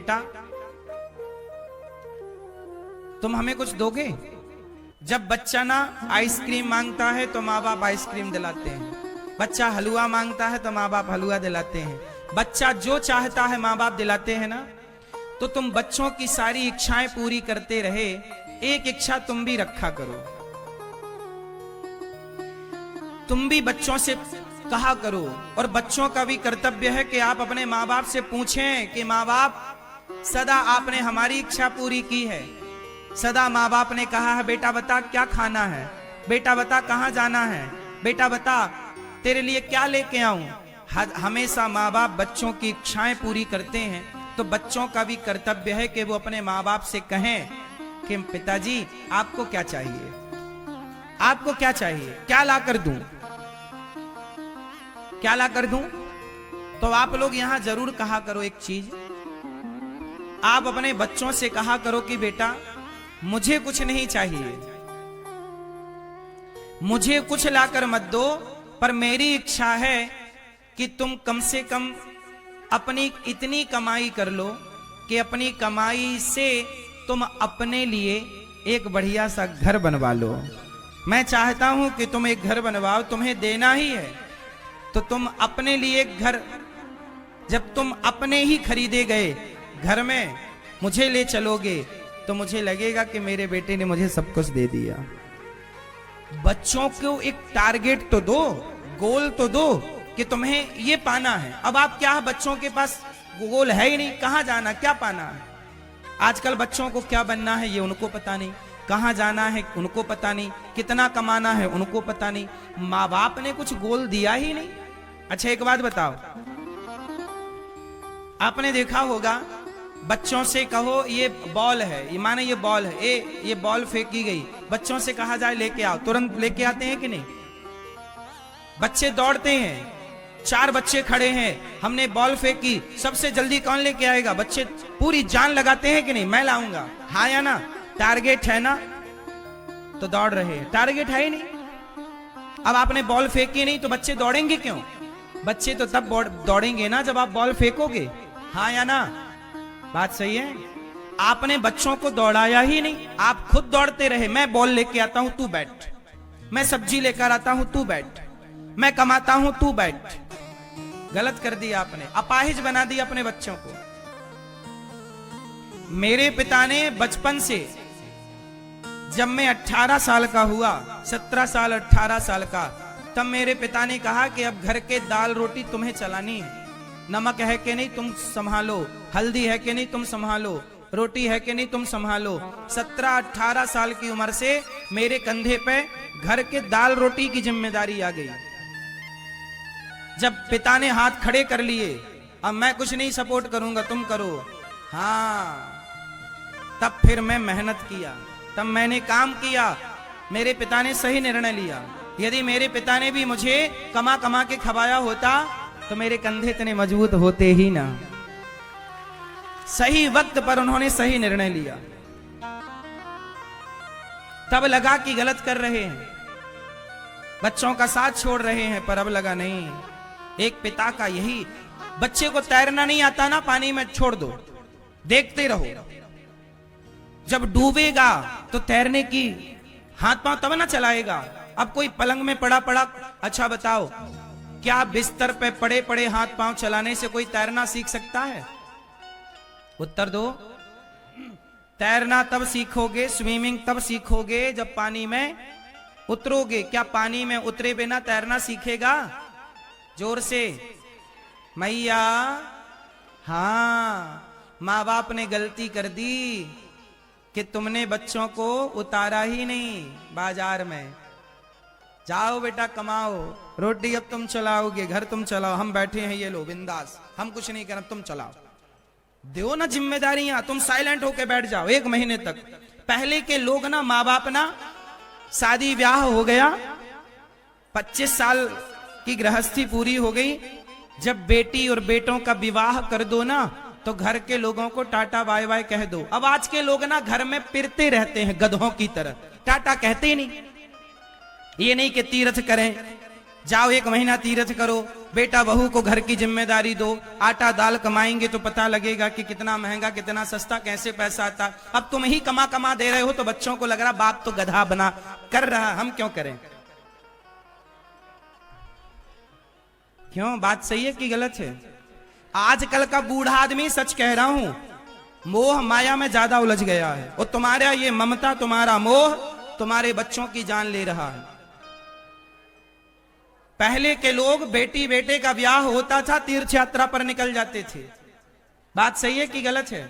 बेटा तुम हमें कुछ दोगे? जब बच्चा ना आइसक्रीम मांगता है तो माँ बाप आइसक्रीम दिलाते हैं, बच्चा हलवा मांगता है तो माँ बाप हलवा दिलाते हैं, बच्चा जो चाहता है माँ बाप दिलाते हैं ना। तो तुम बच्चों की सारी इच्छाएं पूरी करते रहे, एक इच्छा तुम भी रखा करो। तुम भी बच्चों से कहा करो, और बच्चों का भी कर्तव्य है कि आप अपने माँ बाप से पूछें कि माँ बाप सदा आपने हमारी इच्छा पूरी की है, सदा माँ बाप ने कहा है बेटा बता क्या खाना है, बेटा बता कहाँ जाना है, बेटा बता तेरे लिए क्या लेके आऊं। हमेशा माँ बाप बच्चों की इच्छाएं पूरी करते हैं, तो बच्चों का भी कर्तव्य है कि वो अपने माँ बाप से कहें कि पिताजी आपको क्या चाहिए, आपको क्या चाहिए, क्या ला कर दूं, क्या ला कर दूं। तो आप लोग यहां जरूर कहा करो एक चीज, आप अपने बच्चों से कहा करो कि बेटा मुझे कुछ नहीं चाहिए, मुझे कुछ लाकर मत दो, पर मेरी इच्छा है कि तुम कम से कम अपनी इतनी कमाई कर लो कि अपनी कमाई से तुम अपने लिए एक बढ़िया सा घर बनवा लो। मैं चाहता हूं कि तुम एक घर बनवाओ, तुम्हें देना ही है तो तुम अपने लिए एक घर, जब तुम अपने ही खरीदे गए घर में मुझे ले चलोगे तो मुझे लगेगा कि मेरे बेटे ने मुझे सब कुछ दे दिया। बच्चों को एक टारगेट तो दो, गोल तो दो कि तुम्हें ये पाना है। अब आप क्या, बच्चों के पास गोल है ही नहीं, कहां जाना क्या पाना है। आजकल बच्चों को क्या बनना है ये उनको पता नहीं, कहां जाना है उनको पता नहीं, कितना कमाना है उनको पता नहीं, माँ बाप ने कुछ गोल दिया ही नहीं। अच्छा एक बात बताओ, आपने देखा होगा बच्चों से कहो ये बॉल है, ये माने ये बॉल है, ये बॉल फेंकी गई, बच्चों से कहा जाए लेके आओ, तुरंत लेके आते हैं कि नहीं? बच्चे दौड़ते हैं, 4 बच्चे खड़े हैं, हमने बॉल फेंकी, सबसे जल्दी कौन लेके आएगा? बच्चे पूरी जान लगाते हैं कि नहीं, मैं लाऊंगा, हाँ या ना? टारगेट है ना, तो दौड़ रहे हैं। टारगेट है ही नहीं। अब आपने बॉल फेंकी नहीं तो बच्चे दौड़ेंगे क्यों? बच्चे तो तब दौड़ेंगे ना जब आप बॉल फेंकोगे, हाँ या ना? बात सही है। आपने बच्चों को दौड़ाया ही नहीं, आप खुद दौड़ते रहे। मैं बॉल लेके आता हूं तू बैठ, मैं सब्जी लेकर आता हूं तू बैठ, मैं कमाता हूं तू बैठ। गलत कर दिया आपने, अपाहिज बना दिया अपने बच्चों को। मेरे पिता ने बचपन से, जब मैं 18 साल का हुआ, 17 साल 18 साल का, तब मेरे पिता ने कहा कि अब घर के दाल रोटी तुम्हें चलानी है, नमक है कि नहीं तुम संभालो, हल्दी है कि नहीं तुम संभालो, रोटी है कि नहीं तुम संभालो। 17-18 साल की उम्र से मेरे कंधे पे घर के दाल रोटी की जिम्मेदारी आ गई। जब पिता ने हाथ खड़े कर लिए, अब मैं कुछ नहीं सपोर्ट करूंगा तुम करो, हाँ, तब फिर मैं मेहनत किया, तब मैंने काम किया। मेरे पिता ने सही निर्णय लिया। यदि मेरे पिता ने भी मुझे कमा कमा के खवाया होता तो मेरे कंधे इतने मजबूत होते ही ना। सही वक्त पर उन्होंने सही निर्णय लिया। तब लगा कि गलत कर रहे हैं, बच्चों का साथ छोड़ रहे हैं, पर अब लगा नहीं, एक पिता का यही, बच्चे को तैरना नहीं आता ना, पानी में छोड़ दो, देखते रहो, जब डूबेगा तो तैरने की हाथ पांव तब ना चलाएगा। अब कोई पलंग में पड़ा पड़ा, अच्छा बताओ क्या बिस्तर पे पड़े पड़े हाथ पांव चलाने से कोई तैरना सीख सकता है? उत्तर दो। तैरना तब सीखोगे, स्विमिंग तब सीखोगे जब पानी में उतरोगे। क्या पानी में उतरे बिना तैरना सीखेगा? जोर से, मैया। हाँ, माँ बाप ने गलती कर दी कि तुमने बच्चों को उतारा ही नहीं बाजार में। जाओ बेटा कमाओ, रोटी अब तुम चलाओगे, घर तुम चलाओ, हम बैठे हैं ये लो बिंदास, हम कुछ नहीं करना, तुम चलाओ। दो ना जिम्मेदारियां, तुम साइलेंट होके बैठ जाओ 1 महीने तक। पहले के लोग ना, माँ बाप ना, शादी ब्याह हो गया, 25 साल की गृहस्थी पूरी हो गई, जब बेटी और बेटों का विवाह कर दो ना तो घर के लोगों को टाटा बाय बाय कह दो। अब आज के लोग ना घर में पिरते रहते हैं गधों की तरह, टाटा कहते ही नहीं। ये नहीं कि तीर्थ करें, जाओ 1 महीना तीर्थ करो, बेटा बहू को घर की जिम्मेदारी दो, आटा दाल कमाएंगे तो पता लगेगा कि कितना महंगा कितना सस्ता, कैसे पैसा आता। अब तुम ही कमा कमा दे रहे हो तो बच्चों को लग रहा बाप तो गधा बना कर रहा, हम क्यों करें? क्यों? बात सही है कि गलत है? आजकल का बूढ़ा आदमी, सच कह रहा हूं, मोह माया में ज्यादा उलझ गया है। और तुम्हारा ये ममता, तुम्हारा मोह तुम्हारे बच्चों की जान ले रहा है। पहले के लोग बेटी बेटे का ब्याह होता था, तीर्थ यात्रा पर निकल जाते थे। बात सही है कि गलत है?